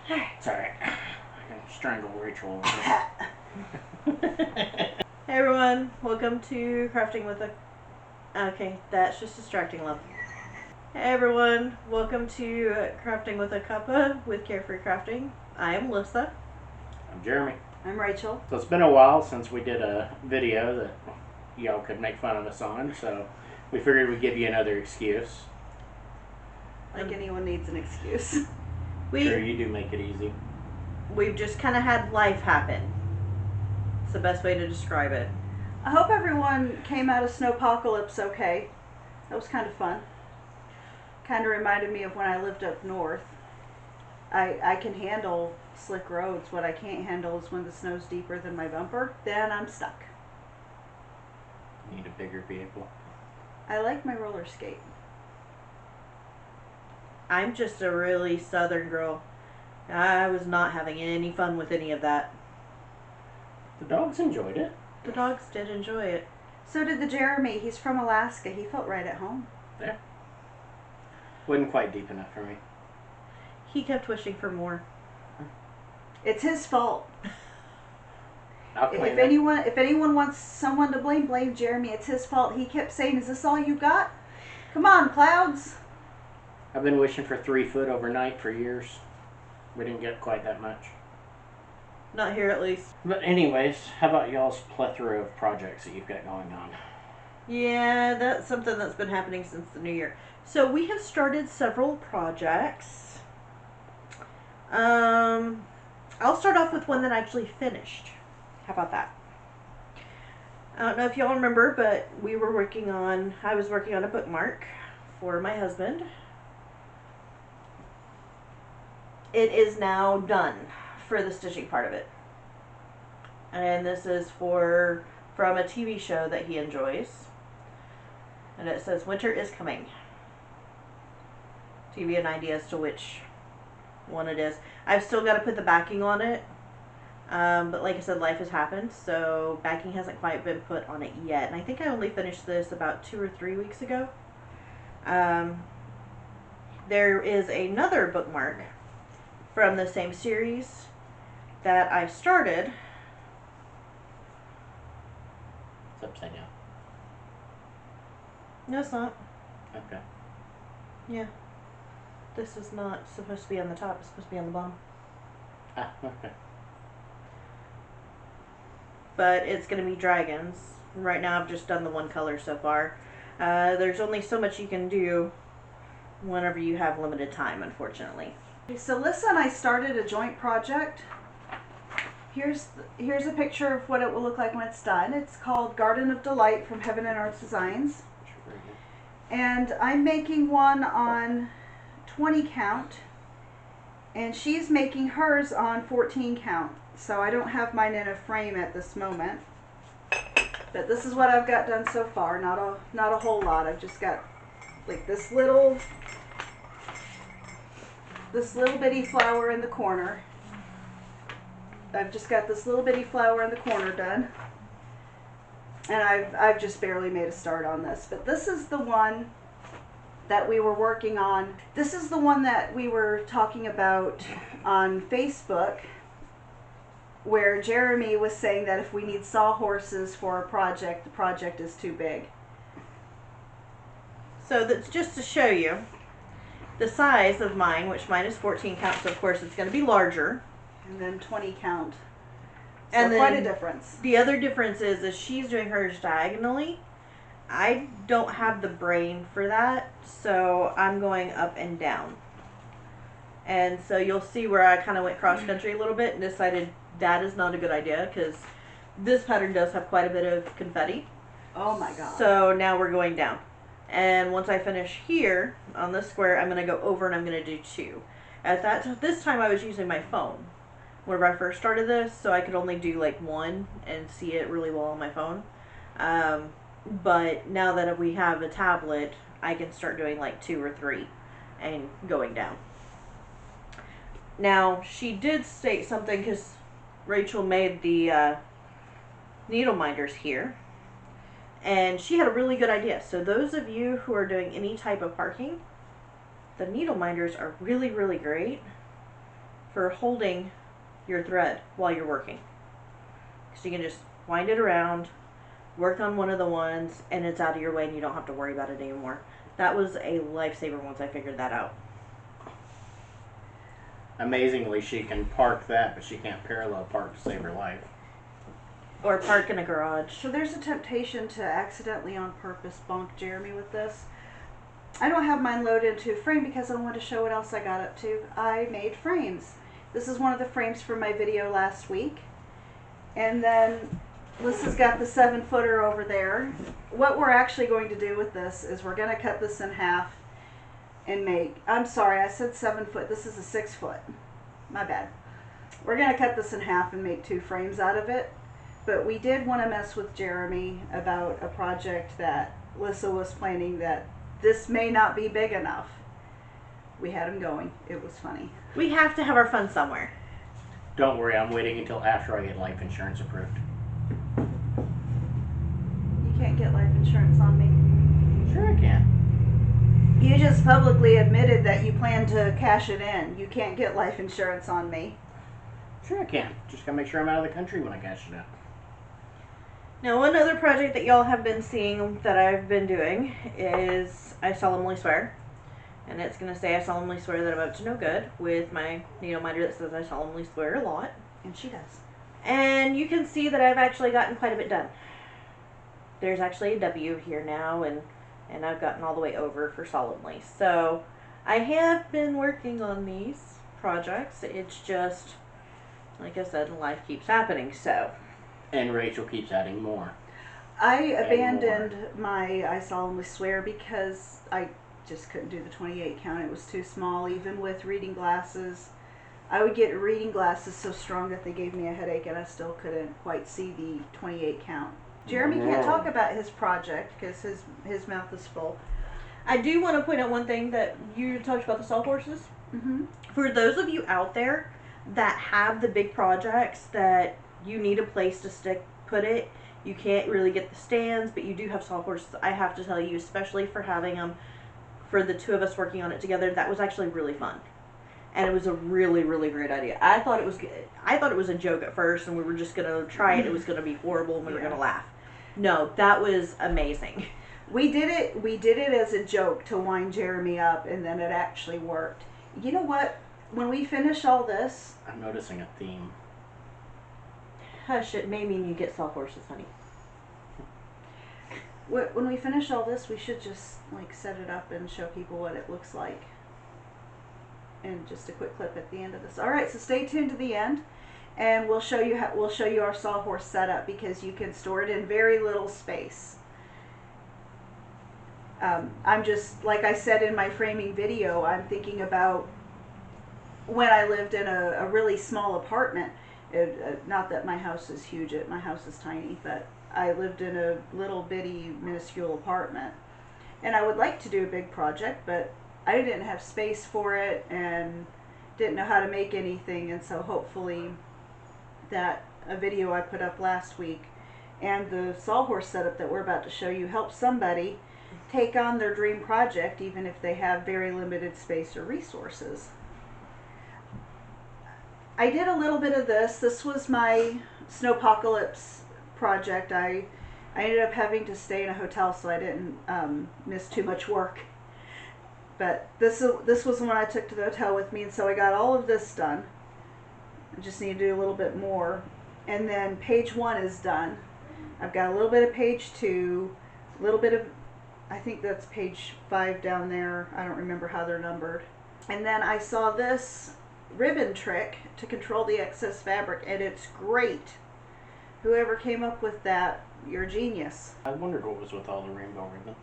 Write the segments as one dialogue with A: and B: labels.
A: It's alright. I can strangle Rachel.
B: Hey everyone, welcome to Krafting with a... Okay, that's just distracting love. Hey everyone, welcome to Krafting with a Cuppa with Karefree Krafting. I am Lissa.
A: I'm Jeremy.
C: I'm Rachel.
A: So it's been a while since we did a video that y'all could make fun of us on, so we figured we'd give you another excuse.
C: Like anyone needs an excuse.
A: Sure, you do make it easy.
B: We've just kind of had life happen. It's the best way to describe it.
C: I hope everyone came out of Snowpocalypse okay. That was kind of fun. Kind of reminded me of when I lived up north. I can handle slick roads. What I can't handle is when the snow's deeper than my bumper. Then I'm stuck.
A: Need a bigger vehicle.
C: I like my roller skate.
B: I'm just a really southern girl. I was not having any fun with any of that.
A: The dogs enjoyed it.
B: The dogs did enjoy it.
C: So did the Jeremy. He's from Alaska. He felt right at home.
A: Yeah. Wasn't quite deep enough for me.
B: He kept wishing for more.
C: It's his fault.
A: I'll claim
C: If
A: it.
C: anyone wants someone to blame Jeremy. It's his fault. He kept saying, "Is this all you got? Come on, clouds."
A: I've been wishing for 3 foot overnight for years. We didn't get quite that much.
B: Not here at least.
A: But anyways, how about y'all's plethora of projects that you've got going on?
B: Yeah, that's something that's been happening since the new year. So we have started several projects. I'll start off with one that I actually finished. How about that? I don't know if y'all remember, but I was working on a bookmark for my husband. It is now done for the stitching part of it. And this is from a TV show that he enjoys. And it says, "Winter is coming." To give you an idea as to which one it is. I've still got to put the backing on it. But like I said, life has happened, so backing hasn't quite been put on it yet. And I think I only finished this about 2 or 3 weeks ago. There is another bookmark from the same series that I started.
A: It's upside down.
B: No, it's not.
A: Okay.
B: Yeah. This is not supposed to be on the top. It's supposed to be on the bottom.
A: Ah, okay.
B: But it's going to be dragons. Right now I've just done the one color so far. There's only so much you can do whenever you have limited time, unfortunately.
C: So Lissa and I started a joint project. Here's a picture of what it will look like when it's done. It's called Garden of Delight from Heaven and Earth Designs. And I'm making one on 20 count. And she's making hers on 14 count. So I don't have mine in a frame at this moment. But this is what I've got done so far. Not a whole lot. I've just got like this little bitty flower in the corner. I've just got this little bitty flower in the corner done. And I've just barely made a start on this. But this is the one that we were working on. This is the one that we were talking about on Facebook, where Jeremy was saying that if we need sawhorses for a project, the project is too big.
B: So that's just to show you the size of mine, which mine is 14 count, so of course it's going to be larger.
C: And then 20 count. So
B: And then
C: quite a difference.
B: The other difference is she's doing hers diagonally. I don't have the brain for that, so I'm going up and down. And so you'll see where I kind of went cross country a little bit and decided that is not a good idea because this pattern does have quite a bit of confetti.
C: Oh my god.
B: So now we're going down. And once I finish here on this square, I'm going to go over and I'm going to do 2. This time I was using my phone whenever I first started this, so I could only do like 1 and see it really well on my phone. But now that we have a tablet, I can start doing like 2 or 3 and going down. Now, she did state something because Rachel made the needle minders here. And she had a really good idea. So those of you who are doing any type of parking, the needle minders are really, really great for holding your thread while you're working. So you can just wind it around, work on one of the ones, and it's out of your way and you don't have to worry about it anymore. That was a lifesaver once I figured that out.
A: Amazingly, she can park that, but she can't parallel park to save her life.
B: Or park in a garage.
C: So there's a temptation to accidentally on purpose bonk Jeremy with this. I don't have mine loaded into a frame because I want to show what else I got up to. I made frames. This is one of the frames from my video last week. And then Lissa's got the 7-footer over there. What we're actually going to do with this is we're going to cut this in half and make, I'm sorry, I said 7 foot. This is a 6 foot. My bad. We're going to cut this in half and make 2 frames out of it. But we did want to mess with Jeremy about a project that Lissa was planning that this may not be big enough. We had him going. It was funny.
B: We have to have our fun somewhere.
A: Don't worry, I'm waiting until after I get life insurance approved.
C: You can't get life insurance on me.
A: Sure I can.
C: You just publicly admitted that you plan to cash it in. You can't get life insurance on me.
A: Sure I can. Just gotta make sure I'm out of the country when I cash it out.
B: Now, one other project that y'all have been seeing that I've been doing is I solemnly swear. And it's going to say I solemnly swear that I'm up to no good with my needle minder that says I solemnly swear a lot.
C: And she does.
B: And you can see that I've actually gotten quite a bit done. There's actually a W here now, and I've gotten all the way over for solemnly. So I have been working on these projects. It's just, like I said, life keeps happening, so.
A: And Rachel keeps adding more.
C: I abandoned my I solemnly swear because I just couldn't do the 28 count. It was too small, even with reading glasses. I would get reading glasses so strong that they gave me a headache and I still couldn't quite see the 28 count. Jeremy can't talk about his project because his mouth is full.
B: I do want to point out one thing that you talked about the sawhorses.
C: Mm-hmm.
B: For those of you out there that have the big projects that you need a place to put it, you can't really get the stands, but you do have sawhorses. I have to tell you, especially for having them, for the 2 of us working on it together, that was actually really fun. And it was a really, really great idea. I thought it was a joke at first, and we were just gonna try it. It was gonna be horrible, and we were gonna laugh. No, that was amazing.
C: We did it as a joke to wind Jeremy up, and then it actually worked. You know what? When we finish all this,
A: I'm noticing a theme.
B: Hush, it may mean you get sawhorses, honey.
C: when we finish all this, we should just like set it up and show people what it looks like. And just a quick clip at the end of this. All right, so stay tuned to the end, and we'll show you our sawhorse setup because you can store it in very little space. I'm just, like I said in my framing video, I'm thinking about when I lived in a really small apartment. Not that my house is huge, my house is tiny, but I lived in a little bitty minuscule apartment. And I would like to do a big project, but I didn't have space for it and didn't know how to make anything, and so hopefully that a video I put up last week and the sawhorse setup that we're about to show you helps somebody take on their dream project even if they have very limited space or resources. I did a little bit of this. This was my snowpocalypse project. I ended up having to stay in a hotel so I didn't miss too much work. But this was the one I took to the hotel with me, and so I got all of this done. I just need to do a little bit more. And then page 1 is done. I've got a little bit of page 2, a little bit of, I think that's page 5 down there. I don't remember how they're numbered. And then I saw this ribbon trick to control the excess fabric, and it's great. Whoever came up with that, you're a genius.
A: I wondered what was with all the rainbow ribbons.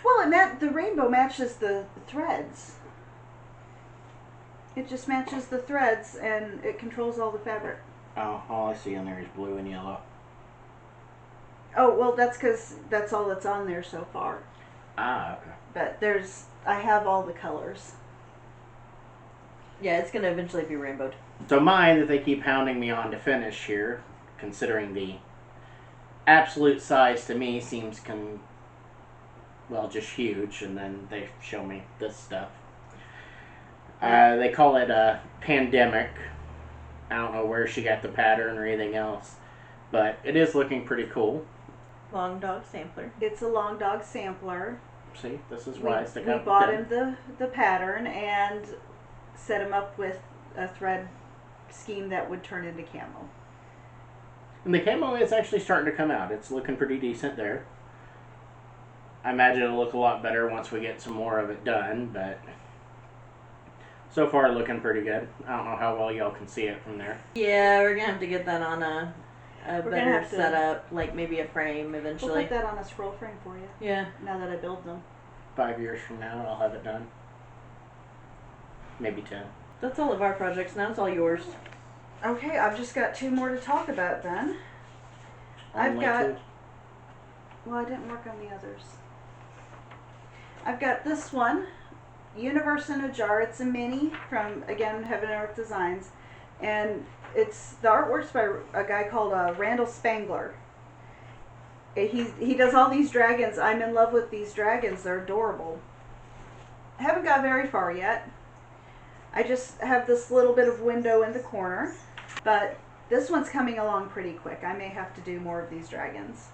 C: Well, the rainbow matches the threads. It just matches the threads, and it controls all the fabric.
A: Oh, all I see on there is blue and yellow.
C: Oh, well, that's because that's all that's on there so far.
A: Ah, okay.
C: But I have all the colors.
B: Yeah, it's going to eventually be rainbowed.
A: So mine that they keep hounding me on to finish here, considering the absolute size to me seems just huge, and then they show me this stuff. They call it a pandemic. I don't know where she got the pattern or anything else, but it is looking pretty cool.
B: Long dog sampler.
C: It's a long dog sampler.
A: See, this is
C: We
A: why it's the cup.
C: bought him the pattern and set him up with a thread scheme that would turn into camo.
A: And the camo is actually starting to come out. It's looking pretty decent there. I imagine it'll look a lot better once we get some more of it done, but so far looking pretty good. I don't know how well y'all can see it from there.
B: Yeah, we're gonna have to get that on a
C: We're gonna
B: better
C: have to-
B: setup, like maybe a frame
C: We'll
B: eventually.
C: put that on a scroll frame for you.
B: Yeah.
C: Now that I build them.
A: 5 years from now, I'll have it done. Maybe 10.
B: That's all of our projects. Now it's all yours.
C: Okay, I've just got 2 more to talk about then. I've
A: Only
C: got.
A: 2.
C: Well, I didn't work on the others. I've got this one, Universe in a Jar. It's a mini from, again, Heaven and Earth Designs. And the artwork's by a guy called Randall Spangler. He does all these dragons. I'm in love with these dragons. They're adorable. I haven't got very far yet. I just have this little bit of window in the corner. But this one's coming along pretty quick. I may have to do more of these dragons.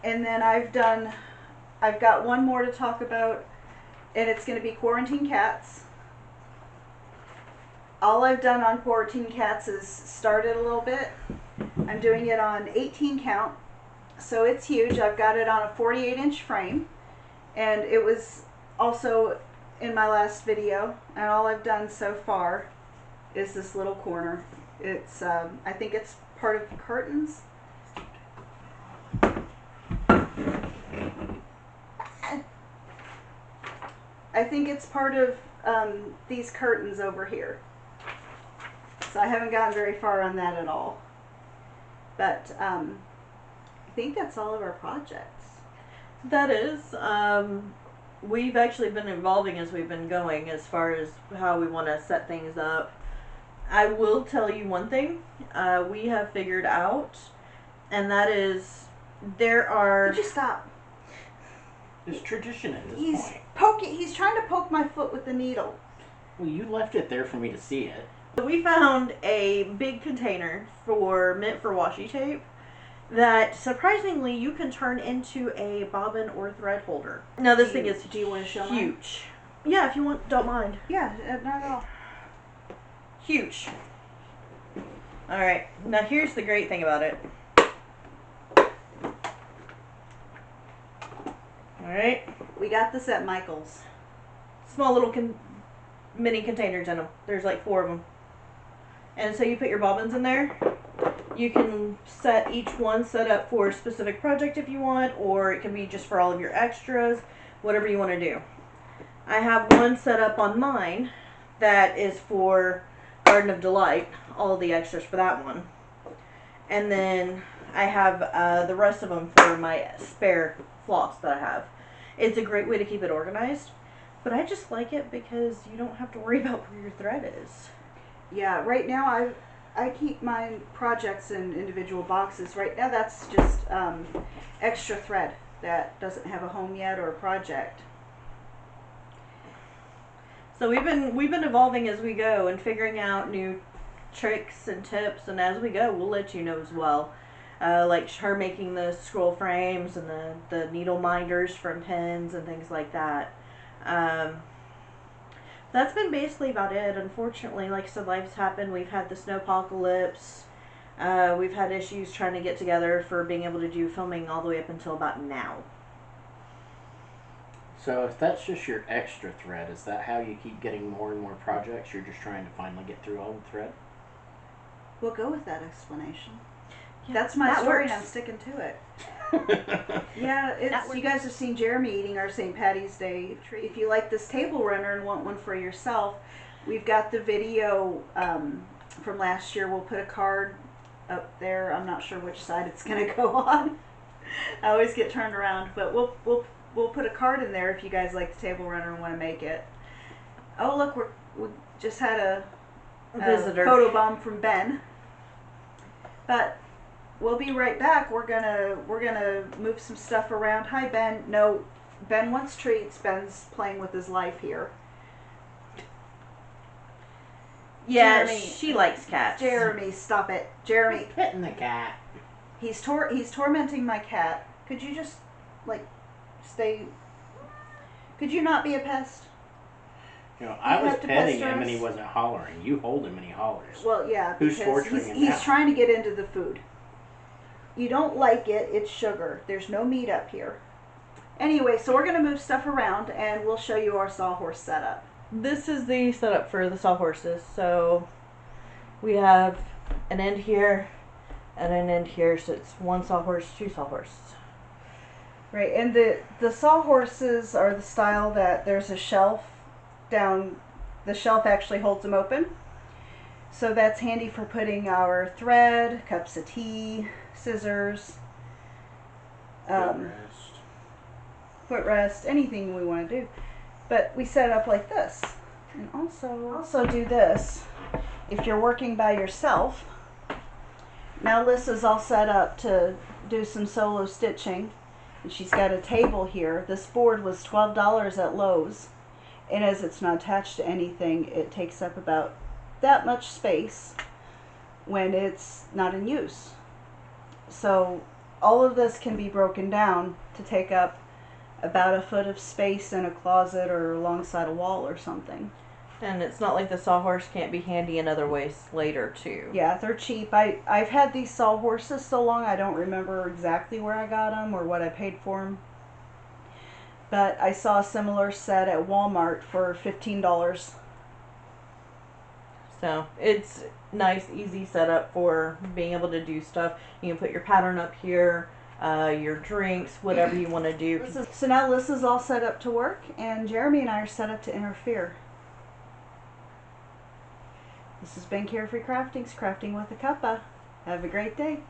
C: And then I've got one more to talk about, and it's going to be Quarantine Cats. All I've done on Quarantine Cats is start it a little bit. I'm doing it on 18 count, so it's huge. I've got it on a 48-inch frame, and it was also in my last video, and all I've done so far is this little corner. It's, I think it's part of the curtains. I think it's part of these curtains over here. So I haven't gotten very far on that at all. But I think that's all of our projects.
B: That is. We've actually been evolving as we've been going as far as how we want to set things up. I will tell you one thing we have figured out, and that is there are...
C: Could you stop?
A: It's tradition at this point.
C: He's trying to poke my foot with the needle.
A: Well, you left it there for me to see it.
B: We found a big container meant for washi tape that surprisingly you can turn into a bobbin or thread holder. Now this thing is
C: Do you want to show mine?
B: huge. Yeah, if you want, don't mind.
C: Yeah, not at all.
B: Huge. Alright, now here's the great thing about it. Alright.
C: We got this at Michael's.
B: Small little mini containers in them. There's like 4 of them. And so you put your bobbins in there. You can set each one set up for a specific project if you want, or it can be just for all of your extras, whatever you want to do. I have one set up on mine that is for Garden of Delight, all of the extras for that one. And then I have the rest of them for my spare floss that I have. It's a great way to keep it organized, but I just like it because you don't have to worry about where your thread is.
C: Yeah, right now I keep my projects in individual boxes. Right now that's just extra thread that doesn't have a home yet or a project.
B: So we've been evolving as we go and figuring out new tricks and tips, and as we go we'll let you know as well. Like her making the scroll frames and the needle minders from pins and things like that. That's been basically about it. Unfortunately, like I said, life's happened. We've had the snowpocalypse. We've had issues trying to get together for being able to do filming all the way up until about now.
A: So if that's just your extra thread, is that how you keep getting more and more projects? You're just trying to finally get through all the thread?
C: We'll go with that explanation.
B: Yeah,
C: That's my
B: that
C: story
B: works.
C: and I'm sticking to it. Yeah, you guys have seen Jeremy eating our St. Patty's Day treat. If you like this table runner and want one for yourself, we've got the video from last year. We'll put a card up there. I'm not sure which side it's going to go on. I always get turned around, but we'll put a card in there if you guys like the table runner and want to make it. Oh, look, we just had a
B: Visitor.
C: photo bomb from Ben. But we'll be right back. We're gonna move some stuff around. Hi, Ben. No, Ben wants treats. Ben's playing with his life here.
B: Yeah,
C: Jeremy.
B: she likes cats.
C: Jeremy, stop it. Jeremy,
A: Petting the cat.
C: he's tormenting my cat. Could you just, like, stay... Could you not be a pest?
A: You know, I
C: You
A: was
C: have to
A: petting
C: pester
A: him and
C: us?
A: he wasn't hollering. You hold him and he hollers.
C: Well, yeah,
A: Who's
C: because
A: torturing him
C: he's
A: now?
C: trying to get into the food. You don't like it, it's sugar. There's no meat up here. Anyway, so we're going to move stuff around and we'll show you our sawhorse setup.
B: This is the setup for the sawhorses. So we have an end here and an end here. So it's one sawhorse, two sawhorses.
C: Right, and the sawhorses are the style that there's a shelf down, the shelf actually holds them open. So that's handy for putting our thread, cups of tea, scissors,
A: Footrest.
C: footrest, anything we want to do. But we set it up like this. And also do this if you're working by yourself. Now Lissa's all set up to do some solo stitching. And she's got a table here. This board was $12 at Lowe's. And as it's not attached to anything, it takes up about that much space when it's not in use. So all of this can be broken down to take up about a foot of space in a closet or alongside a wall or something.
B: And it's not like the sawhorse can't be handy in other ways later too.
C: Yeah, they're cheap. I've had these sawhorses so long I don't remember exactly where I got them or what I paid for them. But I saw a similar set at Walmart for $15.
B: So it's nice, easy setup for being able to do stuff. You can put your pattern up here, your drinks, whatever you want to do.
C: So now Lissa's all set up to work, and Jeremy and I are set up to interfere. This has been Karefree Craftings, crafting with a cuppa. Have a great day.